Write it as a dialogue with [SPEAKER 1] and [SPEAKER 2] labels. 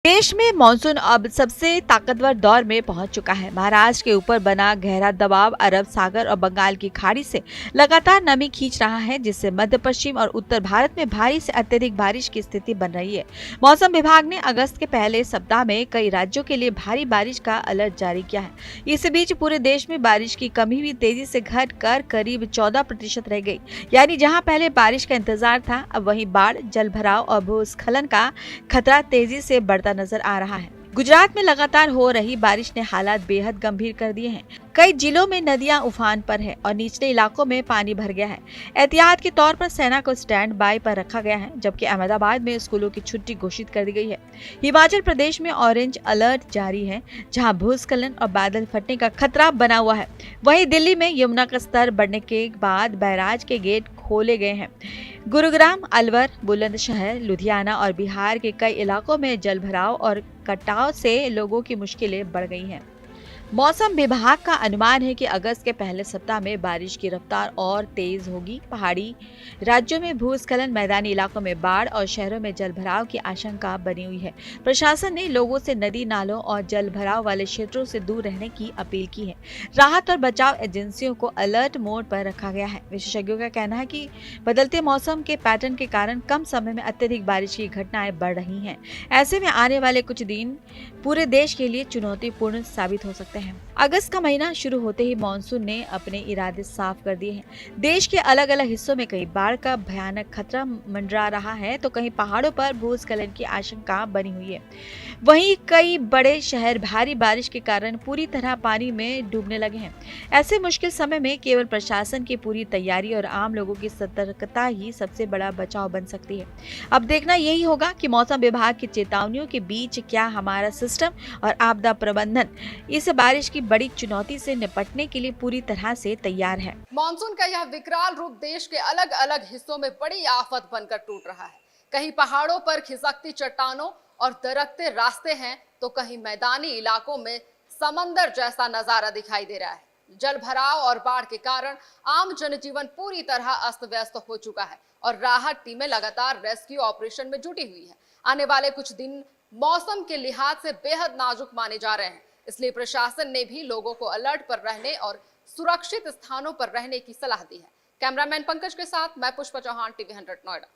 [SPEAKER 1] देश में मानसून अब सबसे ताकतवर दौर में पहुंच चुका है। महाराष्ट्र के ऊपर बना गहरा दबाव अरब सागर और बंगाल की खाड़ी से लगातार नमी खींच रहा है, जिससे मध्य पश्चिम और उत्तर भारत में भारी से अत्यधिक बारिश की स्थिति बन रही है। मौसम विभाग ने अगस्त के पहले सप्ताह में कई राज्यों के लिए भारी बारिश का अलर्ट जारी किया है। इस बीच पूरे देश में बारिश की कमी भी तेजी से घटकर करीब 14% रह गई। यानी जहाँ पहले बारिश का इंतजार था, अब वहीं बाढ़, जल भराव और भूस्खलन का खतरा तेजी से बढ़ता नजर आ रहा है। गुजरात में लगातार हो रही बारिश ने हालात बेहद गंभीर कर दिए हैं। कई जिलों में नदियां उफान पर है और निचले इलाकों में पानी भर गया है। एहतियात के तौर पर सेना को स्टैंड बाय पर रखा गया है, जबकि अहमदाबाद में स्कूलों की छुट्टी घोषित कर दी गई है। हिमाचल प्रदेश में ऑरेंज अलर्ट जारी है, जहां भूस्खलन और बादल फटने का खतरा बना हुआ है। वहीं दिल्ली में यमुना का स्तर बढ़ने के बाद बैराज के गेट खोले गए हैं। गुरुग्राम, अलवर, बुलंदशहर, लुधियाना और बिहार के कई इलाकों में जलभराव और कटाव से लोगों की मुश्किलें बढ़ गई हैं। मौसम विभाग का अनुमान है कि अगस्त के पहले सप्ताह में बारिश की रफ्तार और तेज होगी। पहाड़ी राज्यों में भूस्खलन, मैदानी इलाकों में बाढ़ और शहरों में जलभराव की आशंका बनी हुई है। प्रशासन ने लोगों से नदी नालों और जलभराव वाले क्षेत्रों से दूर रहने की अपील की है। राहत और बचाव एजेंसियों को अलर्ट मोड पर रखा गया है। विशेषज्ञों का कहना है कि बदलते मौसम के पैटर्न के कारण कम समय में अत्यधिक बारिश की घटनाएं बढ़ रही हैं। ऐसे में आने वाले कुछ दिन पूरे देश के लिए चुनौतीपूर्ण साबित हो सकते हैं। अगस्त का महीना शुरू होते ही मानसून ने अपने इरादे साफ कर दिए हैं। देश के अलग अलग हिस्सों में कहीं बाढ़ का भयानक खतरा मंडरा रहा है, तो कहीं पहाड़ों पर भूस्खलन की आशंका बनी हुई है। वहीं कई बड़े शहर भारी बारिश के कारण पूरी तरह पानी में डूबने लगे हैं। ऐसे मुश्किल समय में केवल प्रशासन की पूरी तैयारी और आम लोगों की सतर्कता ही सबसे बड़ा बचाव बन सकती है। अब देखना यही होगा कि मौसम विभाग की चेतावनियों के बीच क्या हमारा सिस्टम और आपदा प्रबंधन इस बारिश की बड़ी चुनौती से निपटने के लिए पूरी तरह से तैयार है।
[SPEAKER 2] मानसून का यह विकराल रूप देश के अलग अलग हिस्सों में बड़ी आफत बनकर टूट रहा है। कहीं पहाड़ों पर खिसकती चट्टानों और दरकते रास्ते हैं, तो कहीं मैदानी इलाकों में समंदर जैसा नजारा दिखाई दे रहा है। जल भराव और बाढ़ के कारण आम जनजीवन पूरी तरह अस्त व्यस्त हो चुका है और राहत टीमें लगातार रेस्क्यू ऑपरेशन में जुटी हुई है। आने वाले कुछ दिन मौसम के लिहाज से बेहद नाजुक माने जा रहे हैं, इसलिए प्रशासन ने भी लोगों को अलर्ट पर रहने और सुरक्षित स्थानों पर रहने की सलाह दी है। कैमरामैन पंकज के साथ मैं पुष्पा चौहान, टीवी 100 नोएडा।